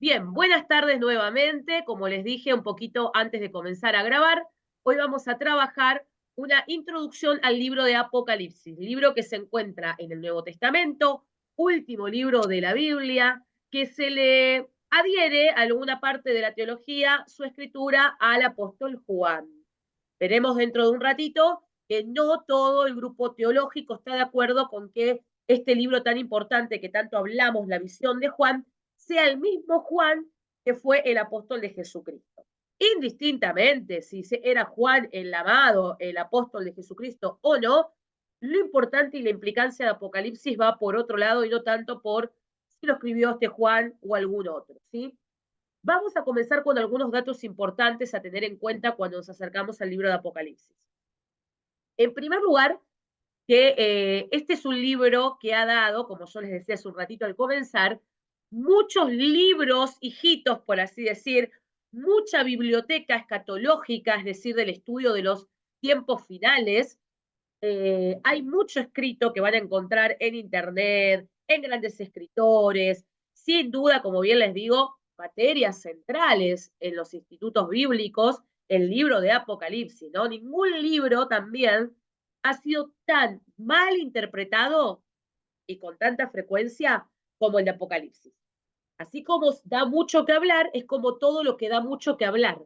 Bien, buenas tardes nuevamente. Como les dije un poquito antes de comenzar a grabar, hoy vamos a trabajar una introducción al libro de Apocalipsis, libro que se encuentra en el Nuevo Testamento, último libro de la Biblia, que se le adhiere a alguna parte de la teología su escritura al apóstol Juan. Veremos dentro de un ratito que no todo el grupo teológico está de acuerdo con que este libro tan importante que tanto hablamos, la visión de Juan, sea el mismo Juan que fue el apóstol de Jesucristo. Indistintamente si era Juan el amado, el apóstol de Jesucristo o no, lo importante y la implicancia de Apocalipsis va por otro lado y no tanto por si lo escribió este Juan o algún otro, ¿sí? Vamos a comenzar con algunos datos importantes a tener en cuenta cuando nos acercamos al libro de Apocalipsis. En primer lugar, que este es un libro que ha dado, como yo les decía hace un ratito al comenzar, muchos libros, hijitos, por así decir, mucha biblioteca escatológica, es decir, del estudio de los tiempos finales. Hay mucho escrito que van a encontrar en internet, en grandes escritores, sin duda, como bien les digo, materias centrales en los institutos bíblicos, el libro de Apocalipsis, ¿no? Ningún libro también ha sido tan mal interpretado y con tanta frecuencia como el de Apocalipsis. Así como da mucho que hablar, es como todo lo que da mucho que hablar.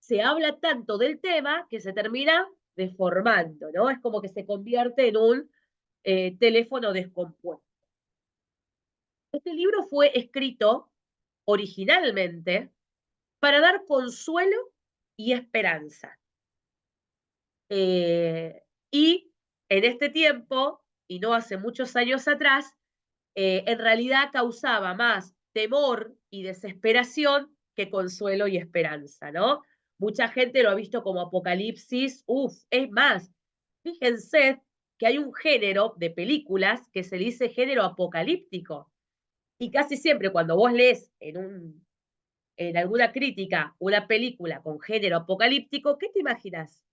Se habla tanto del tema que se termina deformando, ¿no? Es como que se convierte en un teléfono descompuesto. Este libro fue escrito originalmente para dar consuelo y esperanza. Y en este tiempo, y no hace muchos años atrás, en realidad causaba más temor y desesperación que consuelo y esperanza, ¿no? Mucha gente lo ha visto como apocalipsis, es más, fíjense que hay un género de películas que se dice género apocalíptico, y casi siempre cuando vos lees en alguna crítica una película con género apocalíptico, ¿qué te imaginas?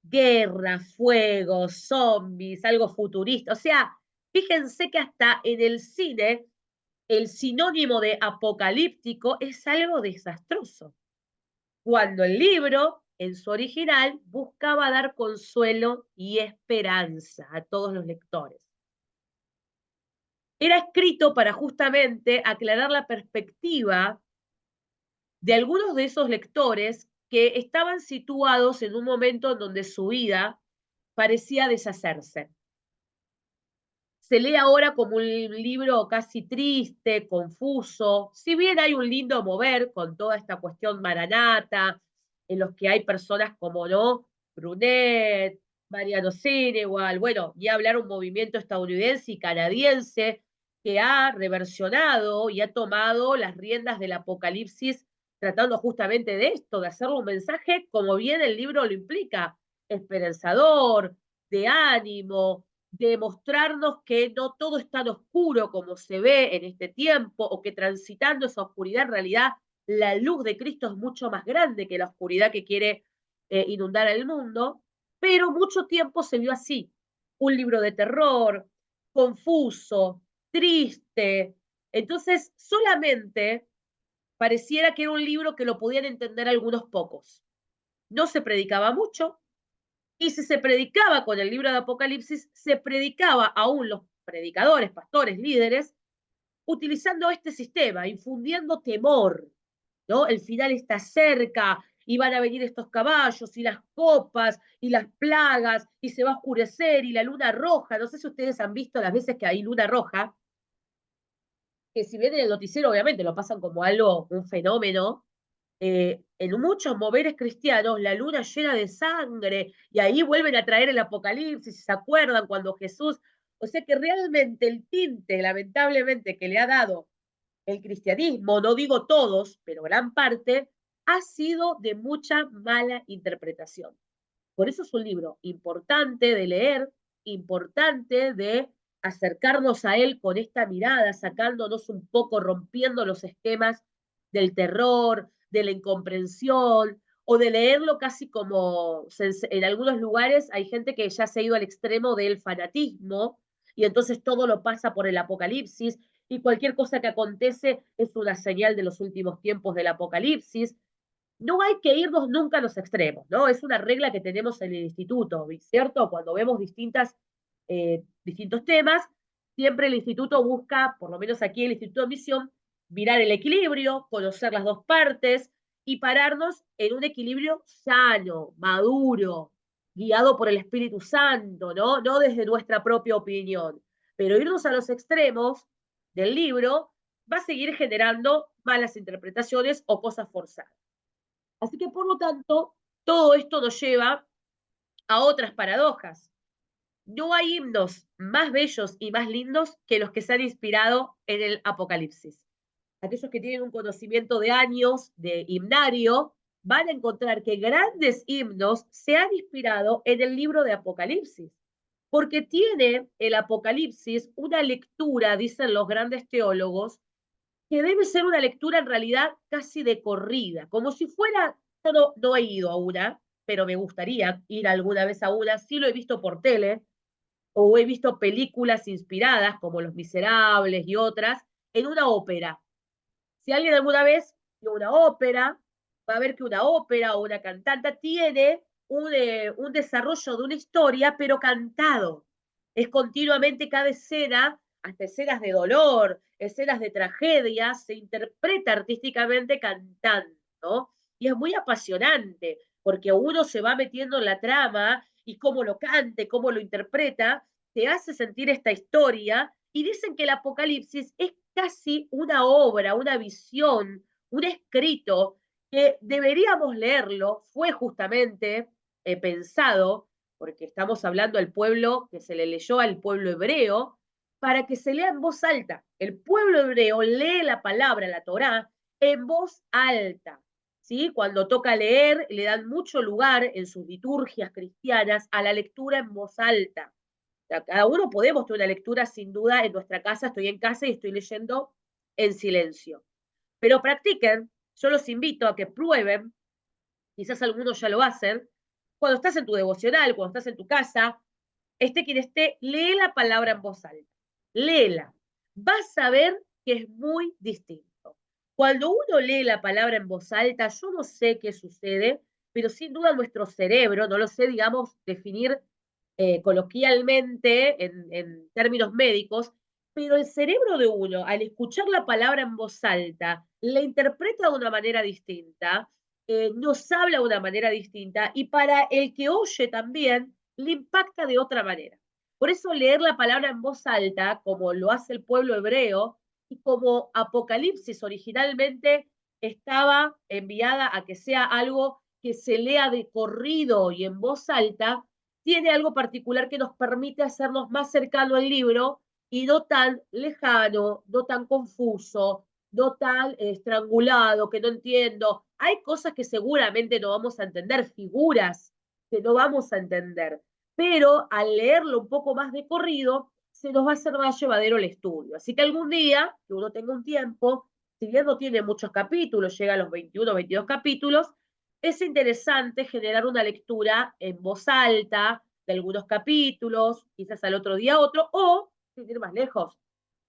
Guerra, fuego, zombies, algo futurista. O sea, fíjense que hasta en el cine el sinónimo de apocalíptico es algo desastroso, cuando el libro, en su original, buscaba dar consuelo y esperanza a todos los lectores. Era escrito para justamente aclarar la perspectiva de algunos de esos lectores que estaban situados en un momento en donde su vida parecía deshacerse. Se lee ahora como un libro casi triste, confuso, si bien hay un lindo mover con toda esta cuestión maranata, en los que hay personas como, ¿no? Brunet, Mariano Sinegal, bueno, y hablar un movimiento estadounidense y canadiense que ha reversionado y ha tomado las riendas del apocalipsis tratando justamente de esto, de hacerle un mensaje, como bien el libro lo implica, esperanzador, de ánimo, de mostrarnos que no todo es tan oscuro como se ve en este tiempo, o que transitando esa oscuridad, en realidad la luz de Cristo es mucho más grande que la oscuridad que quiere inundar el mundo, pero mucho tiempo se vio así, un libro de terror, confuso, triste. Entonces, solamente pareciera que era un libro que lo podían entender algunos pocos. No se predicaba mucho, y si se predicaba con el libro de Apocalipsis, se predicaba aún los predicadores, pastores, líderes, utilizando este sistema, infundiendo temor, ¿no? El final está cerca, y van a venir estos caballos, y las copas, y las plagas, y se va a oscurecer, y la luna roja. No sé si ustedes han visto las veces que hay luna roja, que si bien en el noticiero obviamente lo pasan como algo, un fenómeno, en muchos moveres cristianos la luna llena de sangre y ahí vuelven a traer el apocalipsis, ¿se acuerdan cuando Jesús? O sea que realmente el tinte, lamentablemente, que le ha dado el cristianismo, no digo todos, pero gran parte, ha sido de mucha mala interpretación. Por eso es un libro importante de leer, importante de acercarnos a él con esta mirada, sacándonos un poco, rompiendo los esquemas del terror, de la incomprensión, o de leerlo casi como, en algunos lugares hay gente que ya se ha ido al extremo del fanatismo, y entonces todo lo pasa por el apocalipsis, y cualquier cosa que acontece es una señal de los últimos tiempos del apocalipsis. No hay que irnos nunca a los extremos, ¿no? Es una regla que tenemos en el instituto, ¿cierto? Cuando vemos distintos temas, siempre el instituto busca, por lo menos aquí el Instituto de Misión, mirar el equilibrio, conocer las dos partes y pararnos en un equilibrio sano, maduro, guiado por el Espíritu Santo, ¿no? No desde nuestra propia opinión. Pero irnos a los extremos del libro va a seguir generando malas interpretaciones o cosas forzadas. Así que, por lo tanto, todo esto nos lleva a otras paradojas. No hay himnos más bellos y más lindos que los que se han inspirado en el Apocalipsis. Aquellos que tienen un conocimiento de años de himnario van a encontrar que grandes himnos se han inspirado en el libro de Apocalipsis, porque tiene el Apocalipsis una lectura, dicen los grandes teólogos, que debe ser una lectura en realidad casi de corrida, como si fuera, yo no he ido a una, pero me gustaría ir alguna vez a una, sí lo he visto por tele, o he visto películas inspiradas, como Los Miserables y otras, en una ópera. Si alguien alguna vez vio una ópera, va a ver que una ópera o una cantante tiene un desarrollo de una historia, pero cantado. Es continuamente cada escena, hasta escenas de dolor, escenas de tragedia, se interpreta artísticamente cantando, ¿no? Y es muy apasionante, porque uno se va metiendo en la trama y cómo lo cante, cómo lo interpreta, te hace sentir esta historia. Y dicen que el Apocalipsis es casi una obra, una visión, un escrito que deberíamos leerlo. Fue justamente pensado, porque estamos hablando del pueblo que se le leyó al pueblo hebreo, para que se lea en voz alta. El pueblo hebreo lee la palabra, la Torá, en voz alta. ¿Sí? Cuando toca leer, le dan mucho lugar en sus liturgias cristianas a la lectura en voz alta. Cada uno podemos tener una lectura sin duda en nuestra casa, estoy en casa y estoy leyendo en silencio. Pero practiquen, yo los invito a que prueben, quizás algunos ya lo hacen, cuando estás en tu devocional, cuando estás en tu casa, esté quien esté, lee la palabra en voz alta, léela. Vas a ver que es muy distinto. Cuando uno lee la palabra en voz alta, yo no sé qué sucede, pero sin duda nuestro cerebro, no lo sé, digamos, definir coloquialmente en términos médicos, pero el cerebro de uno, al escuchar la palabra en voz alta, la interpreta de una manera distinta, nos habla de una manera distinta y para el que oye también le impacta de otra manera. Por eso leer la palabra en voz alta, como lo hace el pueblo hebreo, y como Apocalipsis originalmente estaba enviada a que sea algo que se lea de corrido y en voz alta, tiene algo particular que nos permite hacernos más cercano al libro y no tan lejano, no tan confuso, no tan estrangulado, que no entiendo. Hay cosas que seguramente no vamos a entender, figuras que no vamos a entender, pero al leerlo un poco más de corrido, se nos va a hacer más llevadero el estudio. Así que algún día, que uno tenga un tiempo, si bien no tiene muchos capítulos, llega a los 21 o 22 capítulos, es interesante generar una lectura en voz alta de algunos capítulos, quizás al otro día otro, o, sin ir más lejos,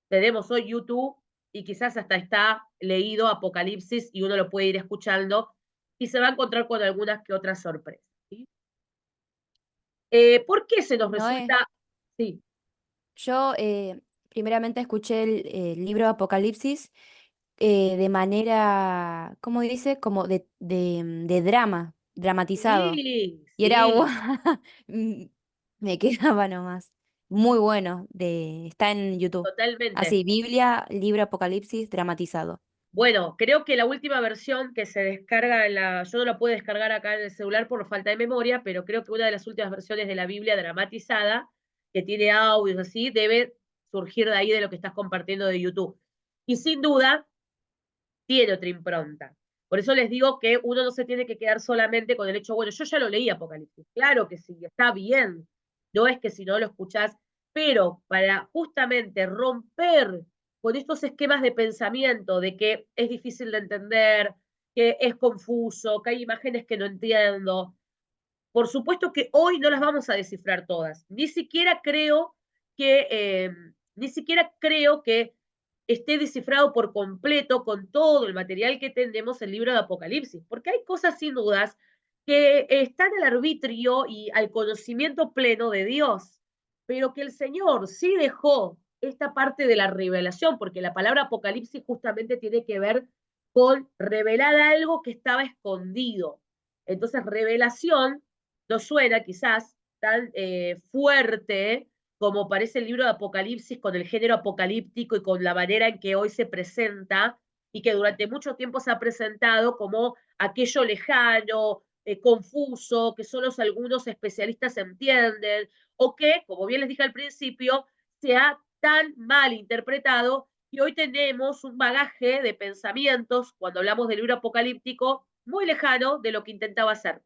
tenemos hoy YouTube y quizás hasta está leído Apocalipsis y uno lo puede ir escuchando y se va a encontrar con algunas que otras sorpresas. ¿Sí? ¿Por qué se nos Noé, resulta? Sí, yo primeramente escuché el libro Apocalipsis de manera, ¿cómo dice? Como de drama, dramatizado. sí, Y era sí, mm, me quedaba nomás. Muy bueno, está en YouTube. totalmente. Así, Biblia, libro Apocalipsis, dramatizado. Bueno, creo que la última versión que se descarga yo no la puedo descargar acá en el celular por falta de memoria, pero creo que una de las últimas versiones de la Biblia dramatizada, que tiene audios así, debe surgir de ahí de lo que estás compartiendo de YouTube. Y sin duda, tiene otra impronta. Por eso les digo que uno no se tiene que quedar solamente con el hecho, bueno, yo ya lo leí Apocalipsis, claro que sí, está bien, no es que si no lo escuchás, pero para justamente romper con estos esquemas de pensamiento de que es difícil de entender, que es confuso, que hay imágenes que no entiendo, por supuesto que hoy no las vamos a descifrar todas, ni siquiera creo que esté descifrado por completo con todo el material que tenemos el libro de Apocalipsis, porque hay cosas sin dudas que están al arbitrio y al conocimiento pleno de Dios, pero que el Señor sí dejó esta parte de la revelación, porque la palabra Apocalipsis justamente tiene que ver con revelar algo que estaba escondido. Entonces, revelación no suena quizás tan fuerte como parece el libro de Apocalipsis con el género apocalíptico y con la manera en que hoy se presenta y que durante mucho tiempo se ha presentado como aquello lejano, confuso, que solo algunos especialistas entienden, o que, como bien les dije al principio, se ha tan mal interpretado y hoy tenemos un bagaje de pensamientos, cuando hablamos del libro apocalíptico, muy lejano de lo que intentaba hacer.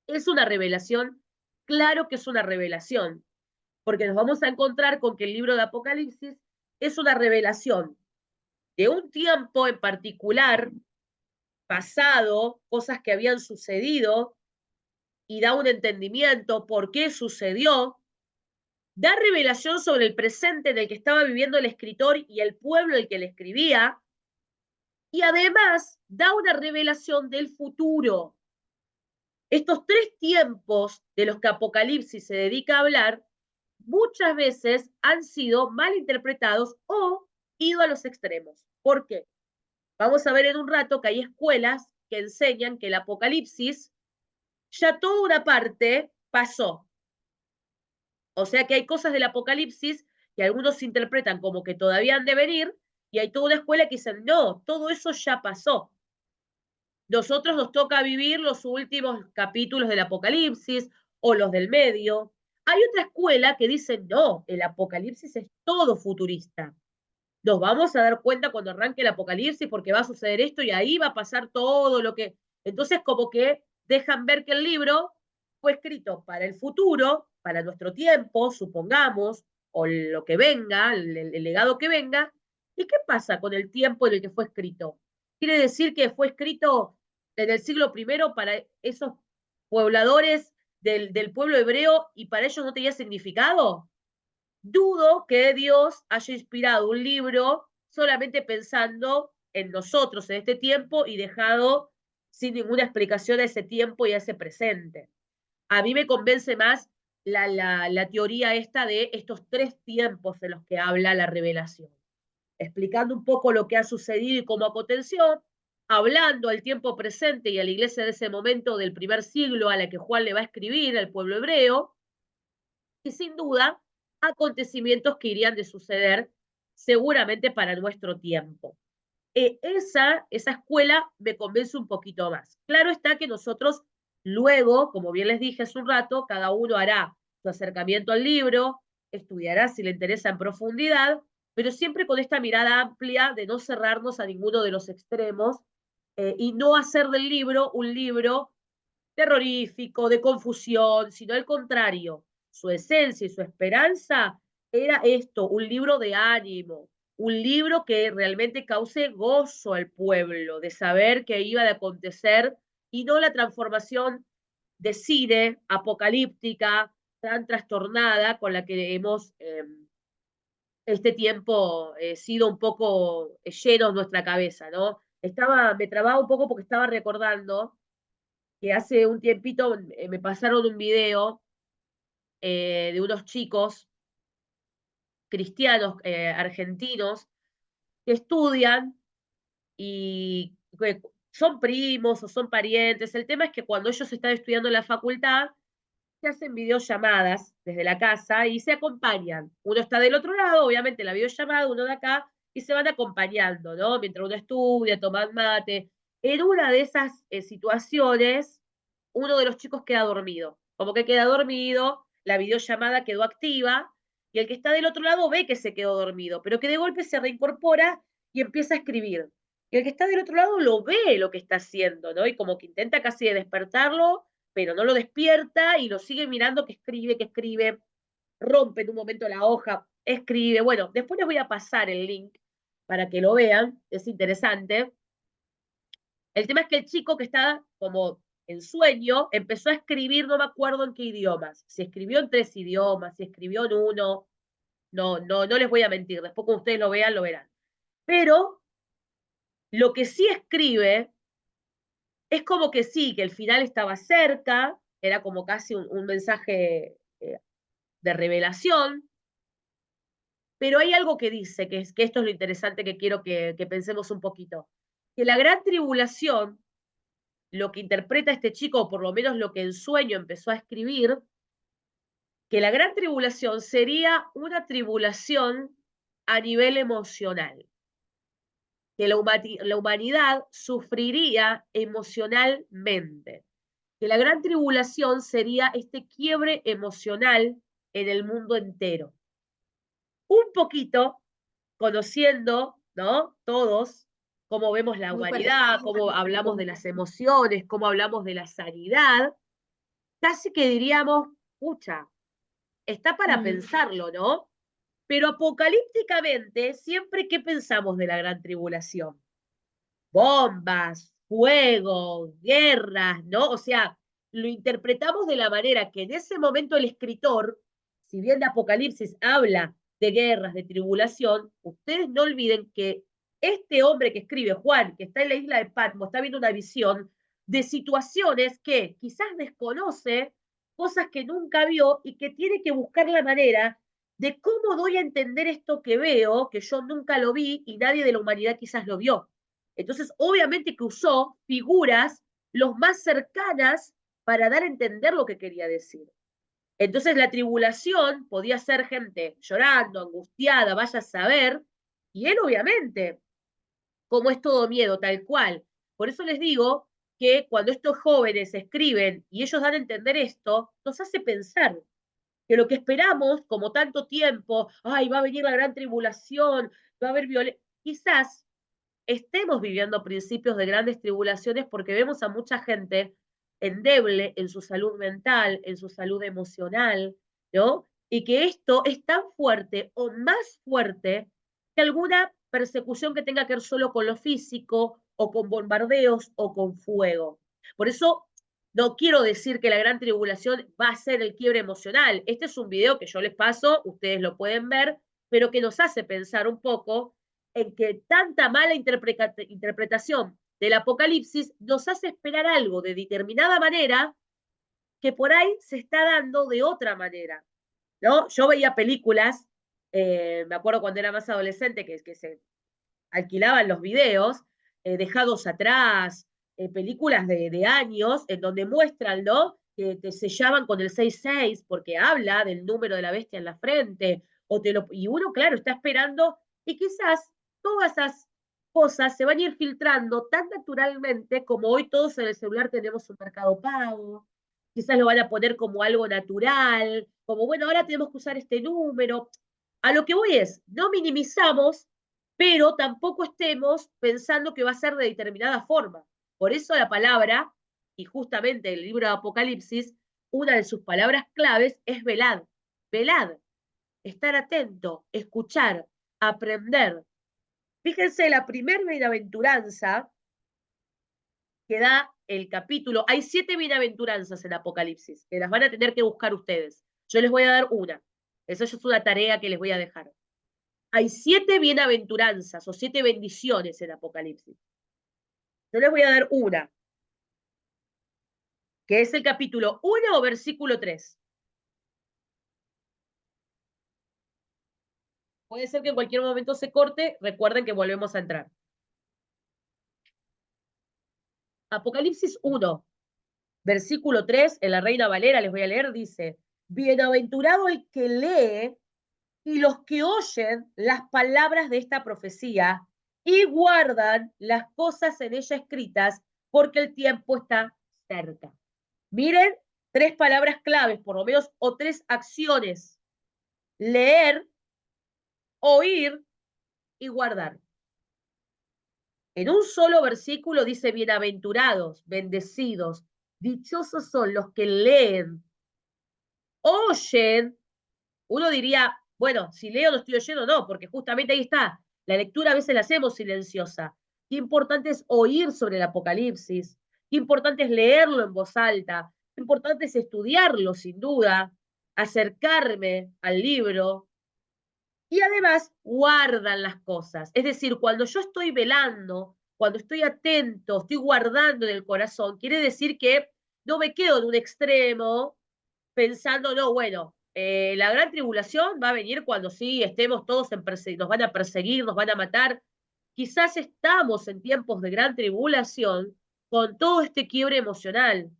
¿Es una revelación? Claro que es una revelación, porque nos vamos a encontrar con que el libro de Apocalipsis es una revelación de un tiempo en particular, pasado, cosas que habían sucedido, y da un entendimiento por qué sucedió, da revelación sobre el presente en el que estaba viviendo el escritor y el pueblo el que le escribía, y además da una revelación del futuro. Estos tres tiempos de los que Apocalipsis se dedica a hablar muchas veces han sido mal interpretados o ido a los extremos. ¿Por qué? Vamos a ver en un rato que hay escuelas que enseñan que el Apocalipsis ya toda una parte pasó. O sea que hay cosas del Apocalipsis que algunos interpretan como que todavía han de venir y hay toda una escuela que dicen, no, todo eso ya pasó. Nosotros nos toca vivir los últimos capítulos del Apocalipsis o los del medio. Hay otra escuela que dice, no, el Apocalipsis es todo futurista. Nos vamos a dar cuenta cuando arranque el Apocalipsis porque va a suceder esto y ahí va a pasar todo lo que... Entonces como que dejan ver que el libro fue escrito para el futuro, para nuestro tiempo, supongamos, o lo que venga, el legado que venga. ¿Y qué pasa con el tiempo en el que fue escrito? ¿Quiere decir que fue escrito en el siglo primero para esos pobladores del pueblo hebreo y para ellos no tenía significado? Dudo que Dios haya inspirado un libro solamente pensando en nosotros en este tiempo y dejado sin ninguna explicación a ese tiempo y a ese presente. A mí me convence más la teoría esta de estos tres tiempos en los que habla la revelación, explicando un poco lo que ha sucedido y cómo aconteció, hablando al tiempo presente y a la iglesia de ese momento del primer siglo a la que Juan le va a escribir al pueblo hebreo, y sin duda acontecimientos que irían de suceder seguramente para nuestro tiempo. Esa escuela me convence un poquito más. Claro está que nosotros luego, como bien les dije hace un rato, cada uno hará su acercamiento al libro, estudiará si le interesa en profundidad, pero siempre con esta mirada amplia de no cerrarnos a ninguno de los extremos y no hacer del libro un libro terrorífico, de confusión, sino al contrario, su esencia y su esperanza era esto, un libro de ánimo, un libro que realmente cause gozo al pueblo, de saber que iba a acontecer y no la transformación de cine apocalíptica tan trastornada con la que hemos este tiempo sido un poco lleno en nuestra cabeza, ¿no? Me trababa un poco porque estaba recordando que hace un tiempito me pasaron un video de unos chicos cristianos argentinos que estudian y que son primos o son parientes. El tema es que cuando ellos están estudiando en la facultad, se hacen videollamadas desde la casa y se acompañan. Uno está del otro lado, obviamente la videollamada, uno de acá, y se van acompañando, ¿no? Mientras uno estudia, toman mate. En una de esas situaciones, uno de los chicos queda dormido. Como que queda dormido, la videollamada quedó activa, y el que está del otro lado ve que se quedó dormido, pero que de golpe se reincorpora y empieza a escribir. Y el que está del otro lado lo ve lo que está haciendo, ¿no? Y como que intenta casi de despertarlo, pero no lo despierta y lo sigue mirando que escribe, rompe en un momento la hoja, escribe. Bueno, después les voy a pasar el link para que lo vean, es interesante. El tema es que el chico que está como en sueño empezó a escribir, no me acuerdo en qué idiomas, si escribió en tres idiomas, si escribió en uno, no les voy a mentir, después cuando ustedes lo vean, lo verán. Pero lo que sí escribe es como que sí, que el final estaba cerca, era como casi un mensaje de revelación, pero hay algo que dice, que esto es lo interesante que quiero que pensemos un poquito, que la gran tribulación, lo que interpreta este chico, o por lo menos lo que en sueño empezó a escribir, que la gran tribulación sería una tribulación a nivel emocional, que la humanidad sufriría emocionalmente, que la gran tribulación sería este quiebre emocional en el mundo entero. Un poquito conociendo, ¿no? Todos cómo vemos la Muy humanidad, parecido. cómo hablamos de las emociones, cómo hablamos de la sanidad, casi que diríamos, pucha, está para Mm, pensarlo, ¿no? Pero apocalípticamente, siempre, ¿qué pensamos de la gran tribulación? Bombas, fuego, guerras, ¿no? O sea, lo interpretamos de la manera que en ese momento el escritor, si bien de Apocalipsis habla de guerras, de tribulación, ustedes no olviden que este hombre que escribe, Juan, que está en la isla de Patmos, está viendo una visión de situaciones que quizás desconoce, cosas que nunca vio y que tiene que buscar la manera de cómo doy a entender esto que veo, que yo nunca lo vi y nadie de la humanidad quizás lo vio. Entonces, obviamente que usó figuras los más cercanas para dar a entender lo que quería decir. Entonces, la tribulación podía ser gente llorando, angustiada, vaya a saber, y él obviamente, como es todo miedo, tal cual. Por eso les digo que cuando estos jóvenes escriben y ellos dan a entender esto, nos hace pensar que lo que esperamos, como tanto tiempo, ay, va a venir la gran tribulación, va a haber violencia, quizás estemos viviendo principios de grandes tribulaciones porque vemos a mucha gente endeble en su salud mental, en su salud emocional, ¿no? Y que esto es tan fuerte o más fuerte que alguna persecución que tenga que ver solo con lo físico o con bombardeos o con fuego. Por eso no quiero decir que la gran tribulación va a ser el quiebre emocional. Este es un video que yo les paso, ustedes lo pueden ver, pero que nos hace pensar un poco en que tanta mala interpretación del Apocalipsis nos hace esperar algo de determinada manera que por ahí se está dando de otra manera, ¿no? Yo veía películas, me acuerdo cuando era más adolescente que se alquilaban los videos, dejados atrás, películas de años en donde muestran, ¿no? Que te sellaban con el 66 porque habla del número de la bestia en la frente, y uno, claro, está esperando, y quizás todas esas cosas se van a ir filtrando tan naturalmente como hoy todos en el celular tenemos un Mercado Pago, quizás lo van a poner como algo natural, como bueno, ahora tenemos que usar este número. A lo que voy es, no minimizamos, pero tampoco estemos pensando que va a ser de determinada forma. Por eso la palabra, y justamente el libro de Apocalipsis, una de sus palabras claves es velad. Velad, estar atento, escuchar, aprender. Fíjense, la primer bienaventuranza que da el capítulo, hay 7 bienaventuranzas en Apocalipsis, que las van a tener que buscar ustedes. Yo les voy a dar una. Eso es una tarea que les voy a dejar. Hay 7 bienaventuranzas o 7 bendiciones en Apocalipsis. Yo les voy a dar una, que es el capítulo 1 o versículo 3. Puede ser que en cualquier momento se corte, recuerden que volvemos a entrar. Apocalipsis 1, versículo 3, en la Reina Valera, les voy a leer, dice, bienaventurado el que lee y los que oyen las palabras de esta profecía y guardan las cosas en ella escritas, porque el tiempo está cerca. Miren, 3 palabras claves, por lo menos, o 3 acciones. Leer, oír y guardar. En un solo versículo dice, bienaventurados, bendecidos, dichosos son los que leen, oyen. Uno diría, bueno, si leo lo estoy oyendo, no, porque justamente ahí está. La lectura a veces la hacemos silenciosa. Qué importante es oír sobre el Apocalipsis, qué importante es leerlo en voz alta, qué importante es estudiarlo, sin duda, acercarme al libro, y además guardan las cosas. Es decir, cuando yo estoy velando, cuando estoy atento, estoy guardando en el corazón, quiere decir que no me quedo en un extremo pensando, no, bueno, la gran tribulación va a venir cuando sí estemos todos nos van a perseguir, nos van a matar. Quizás estamos en tiempos de gran tribulación con todo este quiebre emocional.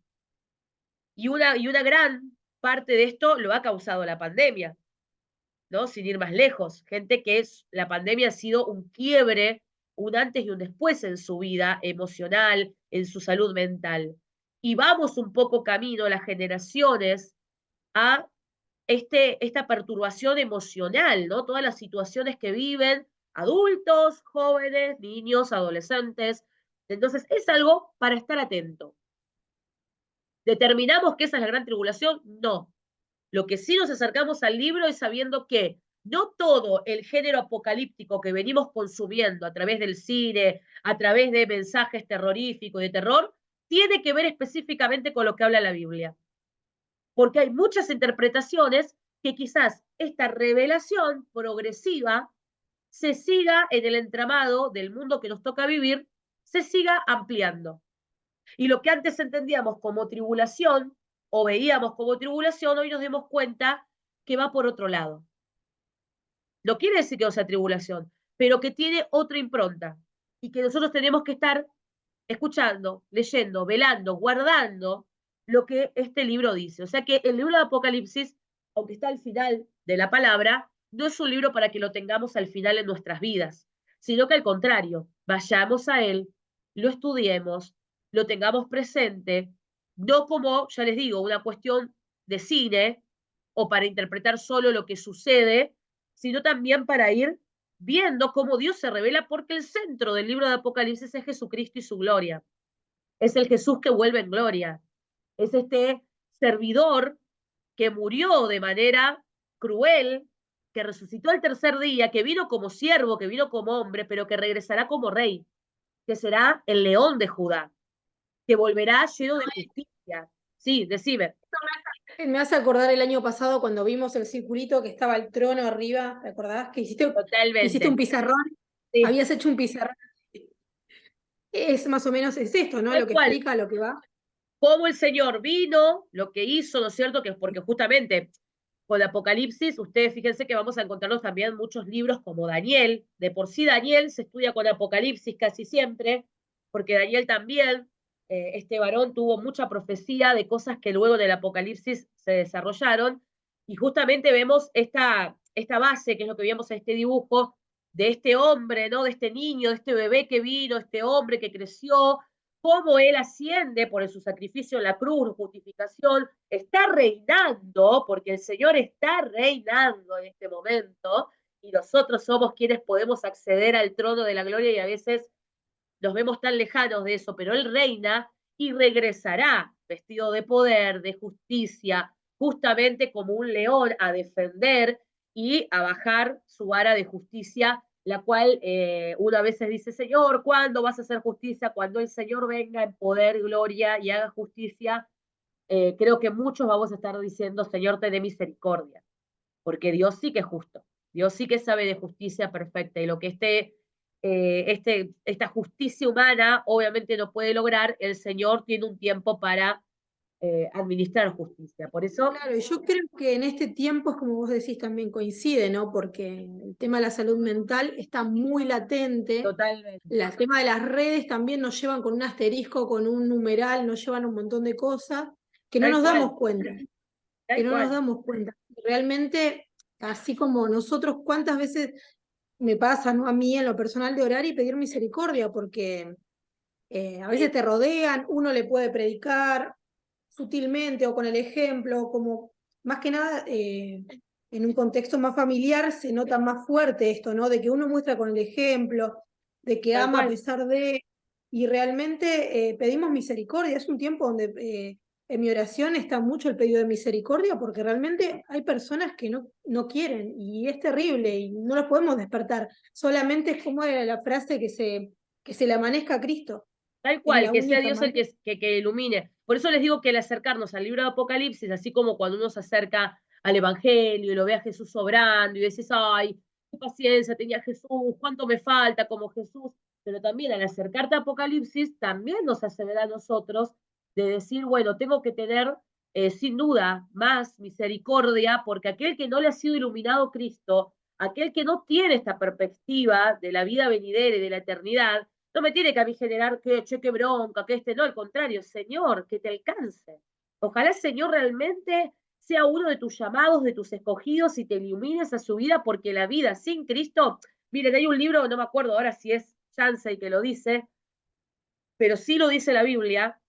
Y una gran parte de esto lo ha causado la pandemia, ¿no? Sin ir más lejos. Gente que la pandemia ha sido un quiebre, un antes y un después en su vida emocional, en su salud mental. Y vamos un poco camino, las generaciones, a esta perturbación emocional, ¿no? Todas las situaciones que viven adultos, jóvenes, niños, adolescentes. Entonces, es algo para estar atento. ¿Determinamos que esa es la gran tribulación? No. Lo que sí nos acercamos al libro es sabiendo que no todo el género apocalíptico que venimos consumiendo a través del cine, a través de mensajes terroríficos y de terror, tiene que ver específicamente con lo que habla la Biblia. Porque hay muchas interpretaciones que quizás esta revelación progresiva se siga en el entramado del mundo que nos toca vivir, se siga ampliando. Y lo que antes entendíamos como tribulación o veíamos como tribulación, hoy nos demos cuenta que va por otro lado. No quiere decir que no sea tribulación, pero que tiene otra impronta y que nosotros tenemos que estar escuchando, leyendo, velando, guardando lo que este libro dice. O sea que el libro de Apocalipsis, aunque está al final de la palabra, no es un libro para que lo tengamos al final en nuestras vidas, sino que al contrario, vayamos a él, lo estudiemos, lo tengamos presente, no como, ya les digo, una cuestión de cine o para interpretar solo lo que sucede, sino también para ir viendo cómo Dios se revela, porque el centro del libro de Apocalipsis es Jesucristo y su gloria. Es el Jesús que vuelve en gloria. Es este servidor que murió de manera cruel, que resucitó al tercer día, que vino como siervo, que vino como hombre, pero que regresará como rey, que será el león de Judá, que volverá lleno de justicia. Sí, decime. Me hace acordar el año pasado cuando vimos el circulito que estaba el trono arriba, ¿te acordás? Que hiciste un Totalmente. pizarrón, Sí, habías hecho un pizarrón. Es más o menos es esto, ¿no? tal Lo que cual. explica lo que va. Cómo el Señor vino, lo que hizo, ¿no es cierto? Que es porque justamente con Apocalipsis, ustedes fíjense que vamos a encontrarnos también muchos libros como Daniel. De por sí Daniel se estudia con Apocalipsis casi siempre, porque Daniel también, este varón tuvo mucha profecía de cosas que luego del Apocalipsis se desarrollaron. Y justamente vemos esta base, que es lo que vemos en este dibujo, de este hombre, ¿no? De este niño, de este bebé que vino, este hombre que creció, cómo él asciende por su sacrificio en la cruz, justificación, está reinando, porque el Señor está reinando en este momento, y nosotros somos quienes podemos acceder al trono de la gloria y a veces nos vemos tan lejanos de eso, pero Él reina y regresará vestido de poder, de justicia, justamente como un león a defender y a bajar su vara de justicia, la cual uno a veces dice, Señor, ¿cuándo vas a hacer justicia? Cuando el Señor venga en poder, gloria y haga justicia, creo que muchos vamos a estar diciendo, Señor, ten misericordia, porque Dios sí que es justo, Dios sí que sabe de justicia perfecta, y lo que esta justicia humana obviamente no puede lograr, el Señor tiene un tiempo para administrar justicia. Por eso, Claro, y yo creo que en este tiempo es como vos decís, también coincide, ¿no? Porque el tema de la salud mental está muy latente. totalmente, El tema de las redes también nos llevan con un asterisco, con un numeral, nos llevan un montón de cosas que no tal nos cual, damos cuenta, que tal no nos cual, damos cuenta. Realmente, así como nosotros, ¿cuántas veces me pasa, ¿no? A mí en lo personal de orar y pedir misericordia? Porque a veces sí, te rodean, uno le puede predicar sutilmente o con el ejemplo, como más que nada en un contexto más familiar se nota más fuerte esto, ¿no? De que uno muestra con el ejemplo, de que tal ama a cual, pesar de, y realmente pedimos misericordia. Es un tiempo donde en mi oración está mucho el pedido de misericordia porque realmente hay personas que no quieren y es terrible y no los podemos despertar. Solamente es como era la frase que se le amanezca a Cristo. tal Es cual, la que sea única Dios el manera. que ilumine. Por eso les digo que el acercarnos al libro de Apocalipsis, así como cuando uno se acerca al Evangelio y lo ve a Jesús obrando y decís, ay, qué paciencia tenía Jesús, cuánto me falta como Jesús, pero también al acercarte a Apocalipsis, también nos hace ver a nosotros de decir, bueno, tengo que tener sin duda más misericordia, porque aquel que no le ha sido iluminado Cristo, aquel que no tiene esta perspectiva de la vida venidera y de la eternidad, no me tiene que a mí generar que, che, qué bronca, que no, al contrario, Señor, que te alcance. Ojalá, Señor, realmente sea uno de tus llamados, de tus escogidos y te ilumines a su vida, porque la vida sin Cristo, miren, hay un libro, no me acuerdo ahora si es Chansey que lo dice, pero sí lo dice la Biblia,